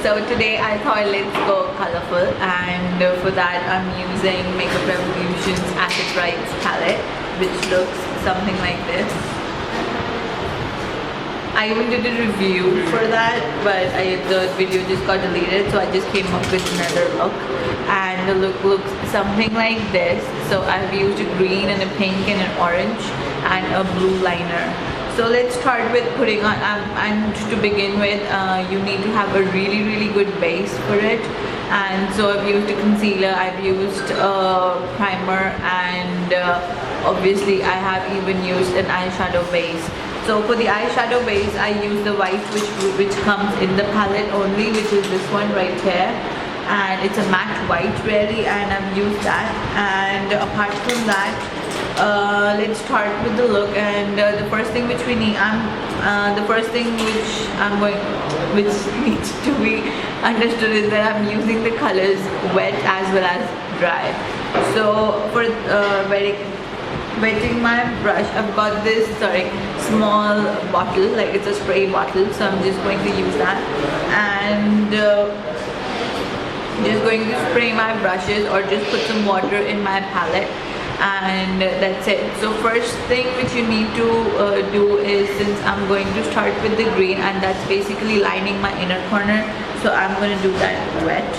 So today I thought let's go colorful, and for that I'm using Makeup Revolution's Acid Brights palette, which looks something like this. I even did a review for that, but the video just got deleted, so I just came up with another look, and the look looks something like this. So I've used a green and a pink and an orange and a blue liner. So let's start with putting on, and to begin with, you need to have a really good base for it. And so I've used a concealer, I've used a primer, and obviously I have even used an eyeshadow base. So for the eyeshadow base, I use the white which comes in the palette only, which is this one right here. And it's a matte white really, and I've used that. And apart from that, let's start with the look. And the first thing which we need, which needs to be understood is that I'm using the colors wet as well as dry. So for wetting my brush, I've got this small bottle, like it's a spray bottle, so I'm just going to use that, and just going to spray my brushes or just put some water in my palette, and that's it. So first thing which you need to do is, since I'm going to start with the green, and that's basically lining my inner corner, so I'm going to do that wet.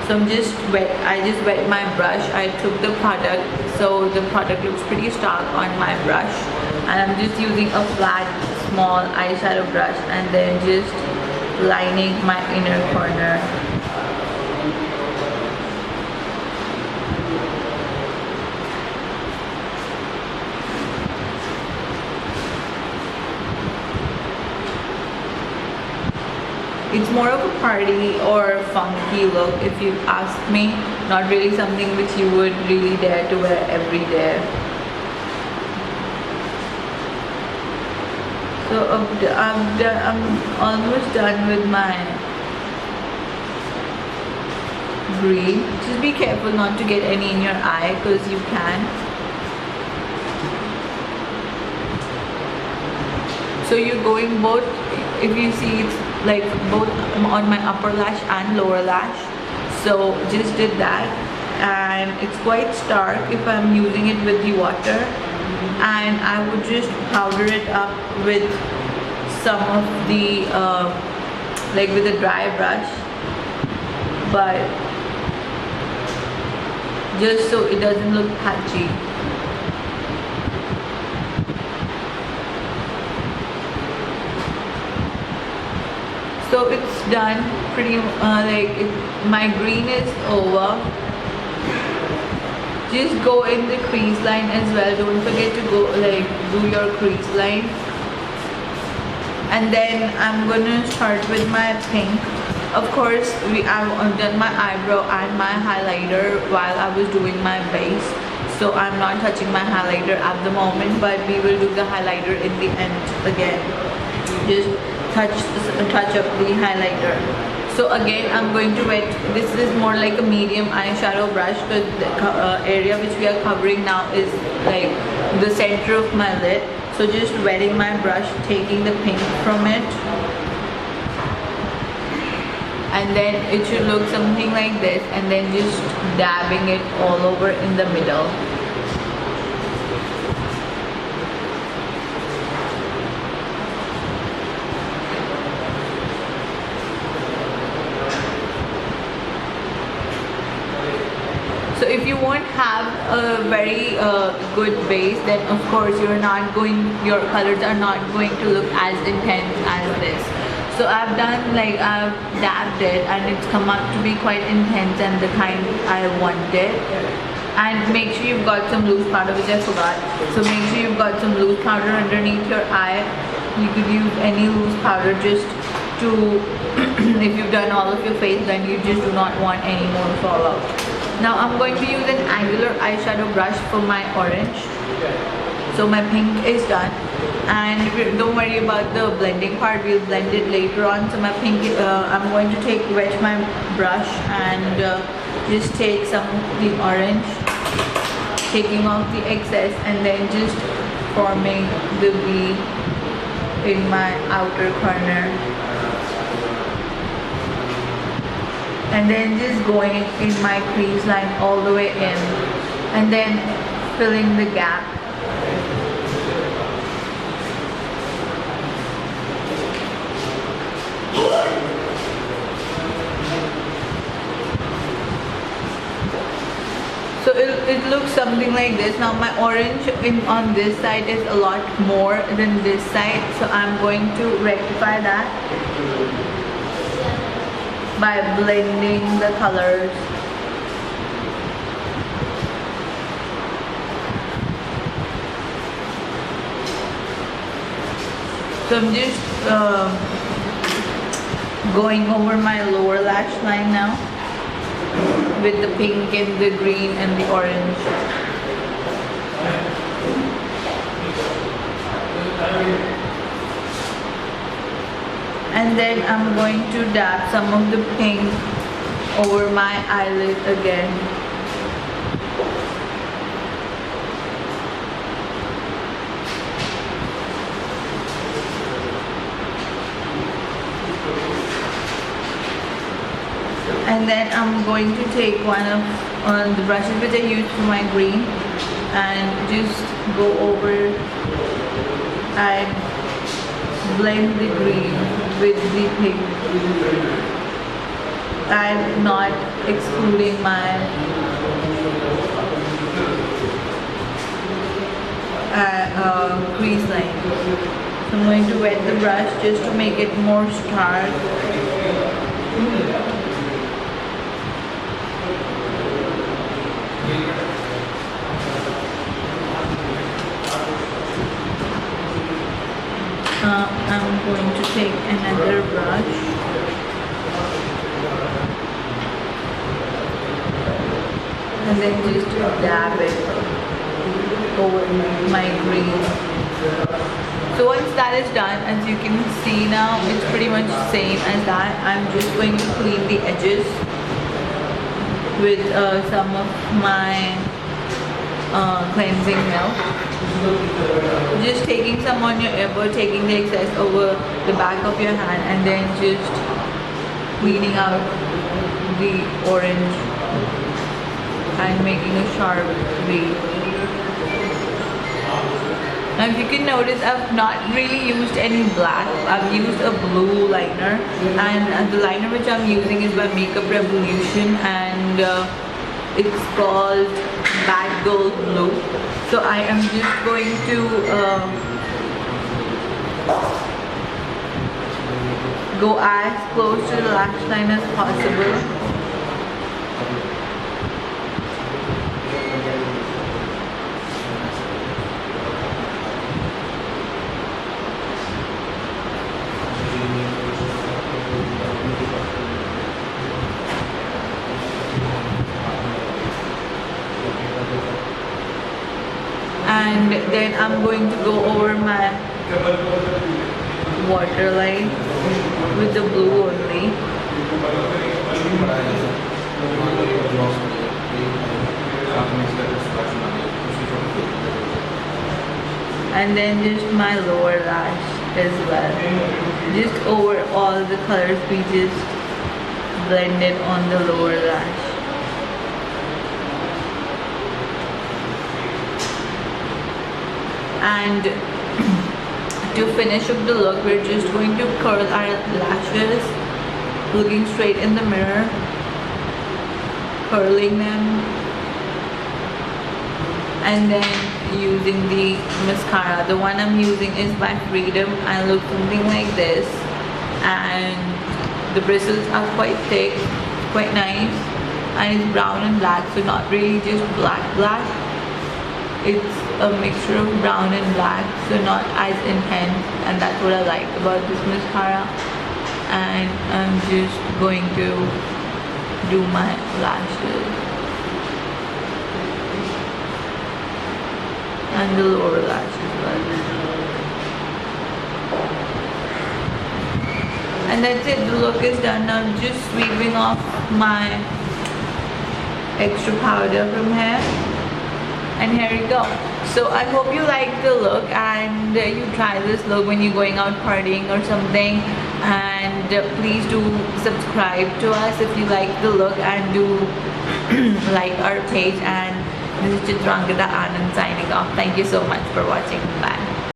So I just wet my brush. I took the product, so the product looks pretty stark on my brush, and I'm just using a flat small eyeshadow brush and then just lining my inner corner. It's more of a party or funky look if you ask me, not really something which you would really dare to wear every day. So I'm almost done with my green. Just be careful not to get any in your eye, because you can. So you're going both, if you see, it's like both on my upper lash and lower lash. So just did that, and it's quite stark if I'm using it with the water, and I would just powder it up with some of the like with a dry brush, but just so it doesn't look patchy. So it's done pretty my green is over. Just go in the crease line as well. Don't forget to go do your crease line. And then I'm gonna start with my pink. Of course, I've done my eyebrow and my highlighter while I was doing my base. So I'm not touching my highlighter at the moment, but we will do the highlighter in the end again. Just touch up the highlighter. So again, I'm going to wet. This is more like a medium eyeshadow brush, because the area which we are covering now is like the center of my lid. So just wetting my brush, taking the pink from it, and then it should look something like this, and then just dabbing it all over in the middle. So if you won't have a very good base, then of course your colors are not going to look as intense as this. So I've dabbed it, and it's come out to be quite intense and the kind I wanted. And make sure you've got some loose powder, which I forgot. So make sure you've got some loose powder underneath your eye. You could use any loose powder just to, if you've done all of your face, then you just do not want any more fallout. Now I'm going to use an angular eyeshadow brush for my orange. So my pink is done, and don't worry about the blending part, we'll blend it later on. So my pink, I'm going to wet my brush and just take some of the orange, taking off the excess, and then just forming the V in my outer corner. and then just going in my crease line all the way in, and then filling the gap. So it looks something like this. Now my orange on this side is a lot more than this side, so I'm going to rectify that by blending the colors. So I'm just going over my lower lash line now with the pink and the green and the orange. And then I'm going to dab some of the pink over my eyelid again. And then I'm going to take one of the brushes which I used for my green and just go over and blend the green with the pink. I'm not excluding my crease line. So I'm going to wet the brush just to make it more stark. I'm going to take another brush and then just dab it over my green. So once that is done, as you can see now, it's pretty much the same as that. I'm just going to clean the edges with some of my cleansing milk. Just taking some on your elbow, taking the excess over the back of your hand, and then just cleaning out the orange and making a sharp V. Now if you can notice, I've not really used any black. I've used a blue liner, and the liner which I'm using is by Makeup Revolution, and it's called Bad Gold Blue. So I am just going to go as close to the lash line as possible. And then I'm going to go over my waterline with the blue only. And then just my lower lash as well. Just over all the colors, we just blend it on the lower lash. And to finish up the look, we're just going to curl our lashes, looking straight in the mirror, curling them, and then using the mascara. The one I'm using is by Freedom. I look something like this, and the bristles are quite thick, quite nice, and it's brown and black, so not really just black. It's a mixture of brown and black, so not as intense, and that's what I like about this mascara. And I'm just going to do my lashes and the lower lash as well. And that's it, the look is done. Now I'm just sweeping off my extra powder from here. And here you go. So I hope you like the look and you try this look when you're going out partying or something. and please do subscribe to us if you like the look, and do like our page. And this is Chitrangada Anand signing off. Thank you so much for watching. Bye.